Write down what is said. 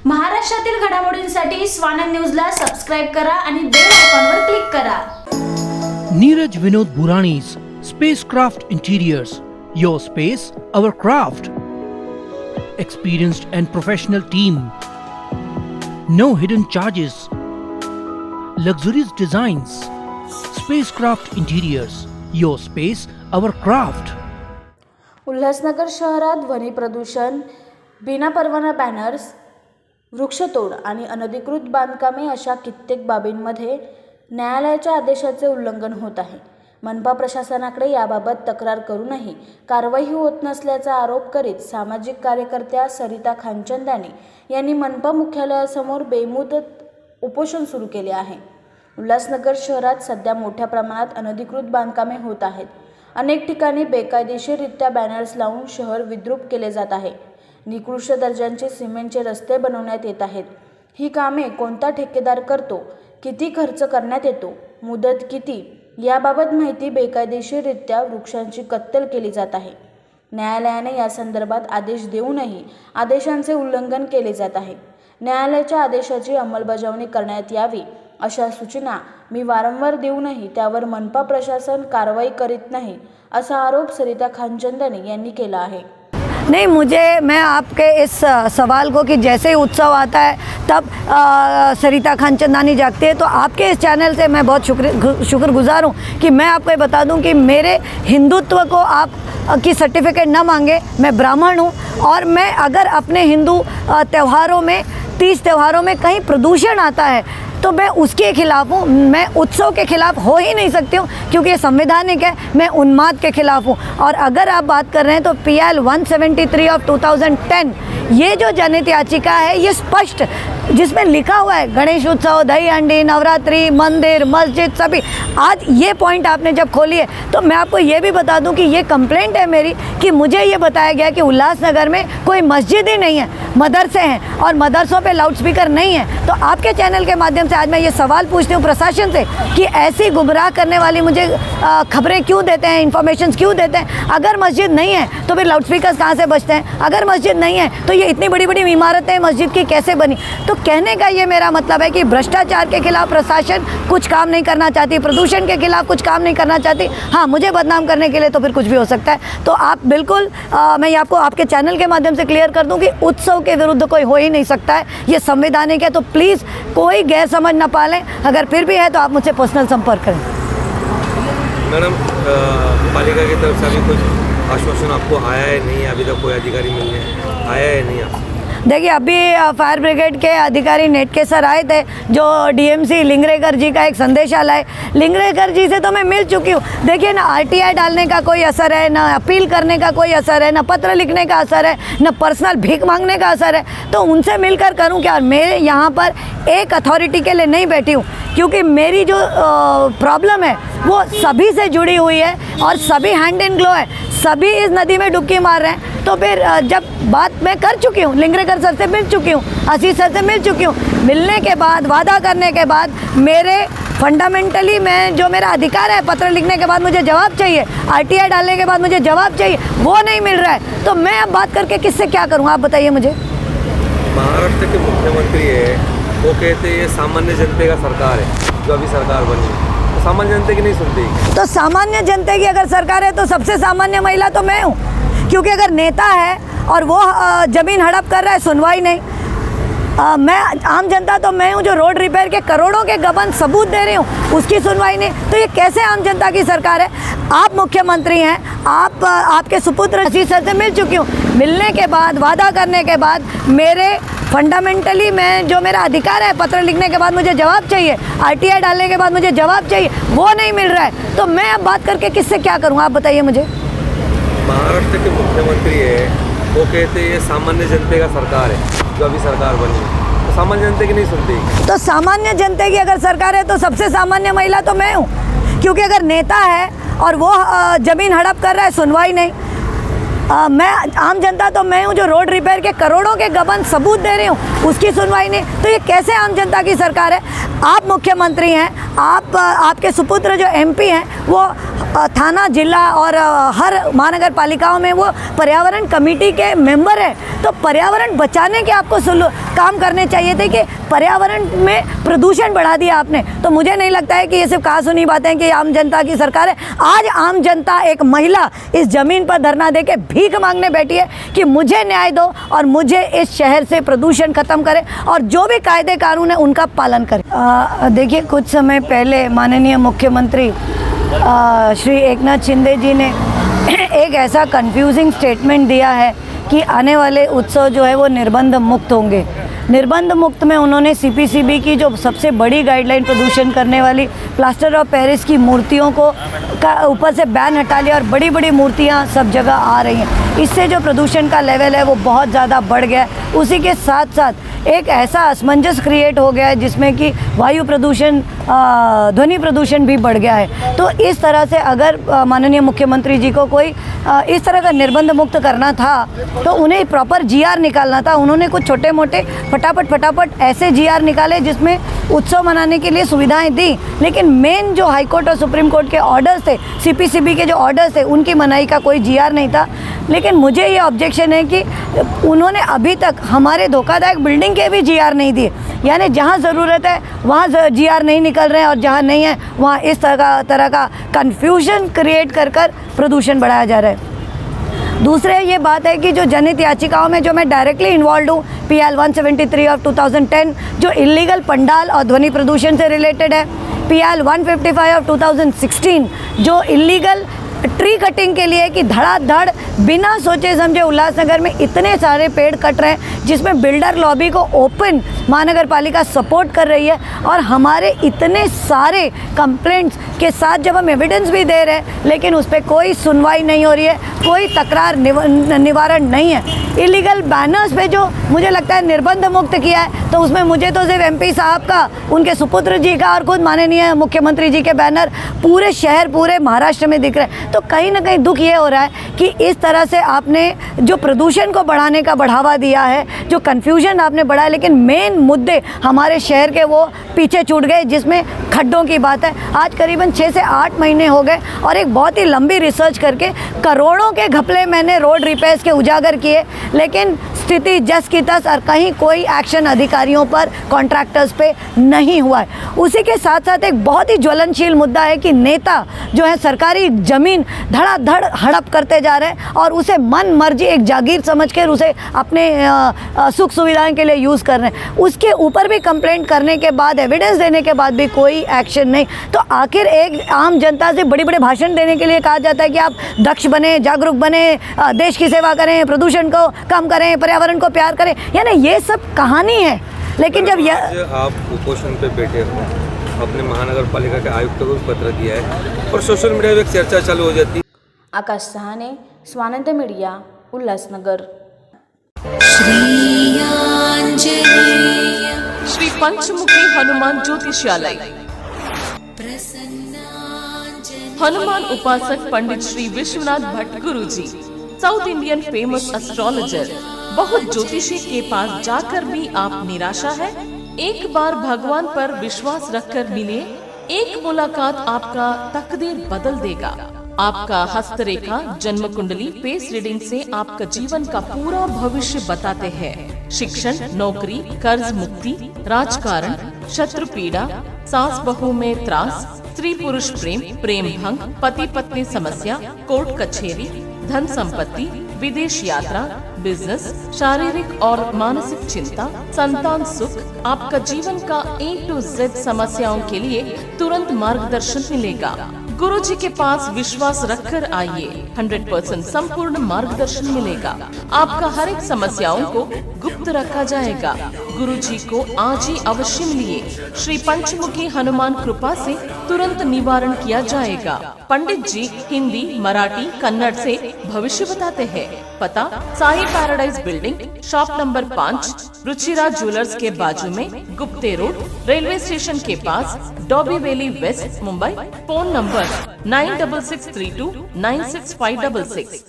महाराष्ट्रातील घडामोडींसाठी स्वानंद न्यूजला सबस्क्राइब करा आणि बेल आयकॉनवर क्लिक करा. Neeraj Vinod बुरानी's Spacecraft Interiors. Your space, our craft. Experienced and professional team. No hidden charges. Luxurious designs. Spacecraft Interiors. Your space, our craft. Ulhasnagar शहरात ध्वनी प्रदूषण, बिना परवाना बॅनर्स, वृक्षतोड आणि अनधिकृत बांधकामे अशा कित्येक बाबींमध्ये न्यायालयाच्या आदेशाचे उल्लंघन होत आहे. मनपा प्रशासनाकडे याबाबत तक्रार करूनही कारवाई होत नसल्याचा आरोप करीत सामाजिक कार्यकर्त्या सरिता खानचंदानी यांनी मनपा मुख्यालयासमोर बेमुदत उपोषण सुरू केले आहे. उल्हासनगर शहरात सध्या मोठ्या प्रमाणात अनधिकृत बांधकामे होत आहेत. अनेक ठिकाणी बेकायदेशीररित्या बॅनर्स लावून शहर विद्रूप केले जात आहे. निकृष्ट दर्जाचे सिमेंटचे रस्ते बनवण्यात येत आहेत. ही कामे कोणता ठेकेदार करतो, किती खर्च करण्यात येतो, मुदत किती याबाबत माहिती बेकायदेशीररित्या वृक्षांची कत्तल केली जात आहे. न्यायालयाने या संदर्भात आदेश देऊनही आदेशांचे उल्लंघन केले जात आहे. न्यायालयाच्या आदेशाची अंमलबजावणी करण्यात यावी अशा सूचना मी वारंवार देऊनही त्यावर मनपा प्रशासन कारवाई करीत नाही असा आरोप सरिता खानचंदानी यांनी केला आहे. नहीं, मैं आपके इस सवाल को कि जैसे ही उत्सव आता है तब सरिता खानचंदानी जागती है, तो आपके इस चैनल से मैं बहुत शुक्रगुजार हूँ कि मैं आपको ये बता दूँ कि मेरे हिंदुत्व को आप की सर्टिफिकेट न मांगे. मैं ब्राह्मण हूँ और मैं अगर अपने हिंदू त्योहारों में, तीज त्योहारों में कहीं प्रदूषण आता है तो मैं उसके खिलाफ हूँ. मैं उत्सव के खिलाफ हो ही नहीं सकती हूँ क्योंकि ये संवैधानिक है. मैं उन्माद के खिलाफ हूँ. और अगर आप बात कर रहे हैं तो PL 173 ऑफ 2010 ये जो जनहित याचिका है ये स्पष्ट, जिसमें लिखा हुआ है गणेश उत्सव, दही हंडी, नवरात्रि, मंदिर, मस्जिद सभी. आज ये पॉइंट आपने जब खोली है तो मैं आपको ये भी बता दूं कि ये कंप्लेंट है मेरी कि मुझे ये बताया गया कि उल्लासनगर में कोई मस्जिद ही नहीं है, मदरसे हैं और मदरसों पे लाउडस्पीकर नहीं है. तो आपके चैनल के माध्यम से आज मैं ये सवाल पूछती हूँ प्रशासन से कि ऐसी गुमराह करने वाली मुझे खबरें क्यों देते हैं, इन्फॉर्मेशन क्यों देते हैं. अगर मस्जिद नहीं है तो फिर लाउडस्पीकर कहाँ से बजते हैं. अगर मस्जिद नहीं है तो ये इतनी बड़ी बड़ी इमारतें मस्जिद की कैसे बनी. तो कहने का ये मेरा मतलब है कि भ्रष्टाचार के खिलाफ प्रशासन कुछ काम नहीं करना चाहती, प्रदूषण के खिलाफ कुछ काम नहीं करना चाहती. हाँ, मुझे बदनाम करने के लिए तो फिर कुछ भी हो सकता है. तो आप बिल्कुल मैं आपको आपके चैनल के माध्यम से क्लियर कर दूं कि उत्सव के विरुद्ध कोई हो ही नहीं सकता है. ये संवैधानिक है. तो प्लीज़ कोई गैर समझ न पालें. अगर फिर भी है तो आप मुझसे पर्सनल संपर्क करें. मैडम, पालिका की तरफ से अभी कुछ आश्वासन आपको आया है नहीं? अभी तक कोई अधिकारी मिलने आया है नहीं आपको? देखिए, अभी फायर ब्रिगेड के अधिकारी नेटके सर आए थे जो DMC लिंगरेकर जी का एक संदेशा लाए. लिंगरेकर जी से तो मैं मिल चुकी हूँ. देखिए ना, RTI डालने का कोई असर है, ना अपील करने का कोई असर है, ना पत्र लिखने का असर है, ना पर्सनल भीख मांगने का असर है. तो उनसे मिलकर करूँ क्या. मैं यहाँ पर एक अथॉरिटी के लिए नहीं बैठी हूँ क्योंकि मेरी जो प्रॉब्लम है वो सभी से जुड़ी हुई है और सभी हैंड इन ग्लो है. सभी इस नदी में डुबकी मार रहे हैं. तो फिर जब बात मैं कर चुकी हूँ, लिंगरेकर सर से मिल चुकी हूँ, आशीष सर से मिल चुकी हूँ. मिलने के बाद, वादा करने के बाद मेरे फंडामेंटली मैं जो मेरा अधिकार है, पत्र लिखने के बाद मुझे जवाब चाहिए, RTI डालने के बाद मुझे जवाब चाहिए, वो नहीं मिल रहा है. तो मैं अब बात करके किससे क्या करूँ, आप बताइए मुझे. महाराष्ट्र के मुख्यमंत्री है, वो कहते हैं ये सामान्य जनता का सरकार है जो अभी सरकार बनी है. तो सामान्य जनता की नहीं सुनती. तो सामान्य जनता की अगर सरकार है तो सबसे सामान्य महिला तो मैं हूँ. क्योंकि अगर नेता है और वो ज़मीन हड़प कर रहा है, सुनवाई नहीं. मैं आम जनता तो मैं हूँ जो रोड रिपेयर के करोड़ों के गबन सबूत दे रही हूँ, उसकी सुनवाई नहीं. तो ये कैसे आम जनता की सरकार है. आप मुख्यमंत्री हैं, आपके सुपुत्र आशीष सर से मिल चुकी हूँ. मिलने के बाद, वादा करने के बाद मेरे फंडामेंटली मैं जो मेरा अधिकार है, पत्र लिखने के बाद मुझे जवाब चाहिए, RTI डालने के बाद मुझे जवाब चाहिए, वो नहीं मिल रहा है. तो मैं अब बात करके किससे क्या करूँ, आप बताइए मुझे. महाराष्ट्र के मुख्यमंत्री है, वो कहते हैं ये सामान्य जनता का सरकार है जो अभी सरकार बनी है. तो सामान्य जनता की नहीं सुनती. तो सामान्य जनता की अगर सरकार है तो सबसे सामान्य महिला तो मैं हूँ. क्योंकि अगर नेता है और वो ज़मीन हड़प कर रहा है, सुनवाई नहीं. मैं आम जनता तो मैं हूँ जो रोड रिपेयर के करोड़ों के गबन सबूत दे रही हूँ, उसकी सुनवाई नहीं. तो ये कैसे आम जनता की सरकार है. आप मुख्यमंत्री हैं, आपके सुपुत्र जो MP हैं वो थाना, जिला और हर महानगर पालिकाओं में वो पर्यावरण कमेटी के मेंबर हैं। तो पर्यावरण बचाने के आपको काम करने चाहिए थे कि पर्यावरण में प्रदूषण बढ़ा दिया आपने। तो मुझे नहीं लगता है कि ये सिर्फ कहा सुनी बातें कि आम जनता की सरकार है। आज आम जनता, एक महिला इस ज़मीन पर धरना दे के भीख मांगने बैठी है कि मुझे न्याय दो और मुझे इस शहर से प्रदूषण खत्म करें और जो भी कायदे कानून है उनका पालन करें। देखिए, कुछ समय पहले माननीय मुख्यमंत्री श्री एकनाथ शिंदे जी ने एक ऐसा कंफ्यूजिंग स्टेटमेंट दिया है कि आने वाले उत्सव जो है वो निर्बंध मुक्त होंगे। निर्बंध मुक्त में उन्होंने सीपीसीबी की जो सबसे बड़ी गाइडलाइन प्रदूषण करने वाली प्लास्टर ऑफ पेरिस की मूर्तियों को ऊपर से बैन हटा लिया और बड़ी बड़ी मूर्तियां सब जगह आ रही हैं। इससे जो प्रदूषण का लेवल है वो बहुत ज़्यादा बढ़ गया है। उसी के साथ साथ एक ऐसा असमंजस क्रिएट हो गया है जिसमें कि वायु प्रदूषण, ध्वनि प्रदूषण भी बढ़ गया है। तो इस तरह से अगर माननीय मुख्यमंत्री जी को कोई इस तरह का निर्बंध मुक्त करना था तो उन्हें प्रॉपर जीआर निकालना था। उन्होंने कुछ छोटे मोटे फटाफट ऐसे जीआर निकाले जिसमें उत्सव मनाने के लिए सुविधाएं दी, लेकिन मेन जो हाईकोर्ट और सुप्रीम कोर्ट के ऑर्डर्स थे, सीपीसीबी के जो ऑर्डर्स थे, उनकी मनाही का कोई जीआर नहीं था। लेकिन मुझे ये ऑब्जेक्शन है कि उन्होंने अभी तक हमारे धोखादायक बिल्डिंग के भी जीआर नहीं दिए। यानी जहाँ ज़रूरत है वहाँ जीआर नहीं निकल रहे हैं और जहाँ नहीं है वहाँ इस तरह का कन्फ्यूजन क्रिएट कर प्रदूषण बढ़ाया जा रहा है। दूसरे ये बात है कि जो जनहित याचिकाओं में जो मैं डायरेक्टली इन्वॉल्व हूँ, PL 173 ऑफ 2010 जो इलीगल पंडाल और ध्वनि प्रदूषण से रिलेटेड है, PL 155 ऑफ 2016 जो इलीगल ट्री कटिंग के लिए कि धड़ाधड़ बिना सोचे समझे उल्लासनगर में इतने सारे पेड़ कट रहे हैं जिसमें बिल्डर लॉबी को ओपन महानगर पालिका सपोर्ट कर रही है। और हमारे इतने सारे कंप्लेंट्स के साथ जब हम एविडेंस भी दे रहे हैं लेकिन उस पर कोई सुनवाई नहीं हो रही है, कोई तकरार निवारण नहीं है। इलीगल बैनर्स पे जो मुझे लगता है निर्बंध मुक्त किया है तो उसमें मुझे तो सिर्फ MP साहब का, उनके सुपुत्र जी का और खुद माननीय मुख्यमंत्री जी के बैनर पूरे शहर, पूरे महाराष्ट्र में दिख रहे हैं। तो कहीं ना कहीं दुख ये हो रहा है कि इस तरह से आपने जो प्रदूषण को बढ़ाने का बढ़ावा दिया है, जो कन्फ्यूजन आपने बढ़ाया, लेकिन मेन मुद्दे हमारे शहर के वो पीछे छूट गए, जिसमें खड्डों की बात है। आज करीबन 6 से 8 महीने हो गए और एक बहुत ही लंबी रिसर्च करके करोड़ों के घपले मैंने रोड रिपेयर्स के उजागर किए, लेकिन स्थिति जस की तस और कहीं कोई एक्शन अधिकारियों पर, कॉन्ट्रैक्टर्स पे नहीं हुआ है। उसी के साथ साथ एक बहुत ही ज्वलनशील मुद्दा है कि नेता जो है सरकारी ज़मीन धड़ाधड़ हड़प करते जा रहे हैं और उसे मन मर्जी एक जागीर समझकर उसे अपने सुख सुविधाओं के लिए यूज़ कर रहे हैं। उसके ऊपर भी कंप्लेंट करने के बाद, एविडेंस देने के बाद भी कोई एक्शन नहीं। तो आखिर एक आम जनता से बड़े बड़े भाषण देने के लिए कहा जाता है कि आप दक्ष बने, जागरूक बने, देश की सेवा करें, प्रदूषण को कम करें, पर्यावरण को प्यार करें, यानी ये सब कहानी है। लेकिन जब आप कुपोषण पे बैठे हो, अपने महानगर पालिका के आयुक्त को पत्र दिया है और सोशल मीडिया पे एक चर्चा चालू हो जाती है। आकाश सहाने, स्वानंद मीडिया, उल्हासनगर। श्री पंचमुखी हनुमान ज्योतिषालय, हनुमान उपासक पंडित श्री विश्वनाथ भट्ट गुरु जी, साउथ इंडियन फेमस एस्ट्रोलॉजर। बहुत ज्योतिषी के पास जाकर भी आप निराशा है? एक बार भगवान पर विश्वास रखकर मिले, एक मुलाकात आपका तकदीर बदल देगा। आपका हस्तरेखा, जन्म कुंडली, फेस रीडिंग से आपका जीवन का पूरा भविष्य बताते हैं। शिक्षण, नौकरी, कर्ज मुक्ति, राजकारण, शत्रु पीड़ा, सास बहू में त्रास, स्त्री पुरुष प्रेम, प्रेम भंग, पति पत्नी समस्या, कोर्ट कचहरी, धन संपत्ति, विदेश यात्रा, बिजनेस, शारीरिक और मानसिक चिंता, संतान सुख, आपका जीवन का A to Z समस्याओं के लिए तुरंत मार्गदर्शन मिलेगा। गुरु जी के पास विश्वास रखकर आइए, 100% संपूर्ण मार्गदर्शन मिलेगा। आपका हर एक समस्याओं को गुप्त रखा जाएगा। गुरु जी को आज ही अवश्य मिलिए। श्री पंचमुखी हनुमान कृपा से तुरंत निवारण किया जाएगा। पंडित जी हिंदी, मराठी, कन्नड़ से भविष्य बताते हैं। पता Sai paradise building, shop number 5, Ruchira jewellers के बाजू में, गुप्ते रोड, रेलवे स्टेशन के पास, Dombivli west, Mumbai. Phone number 9663296566।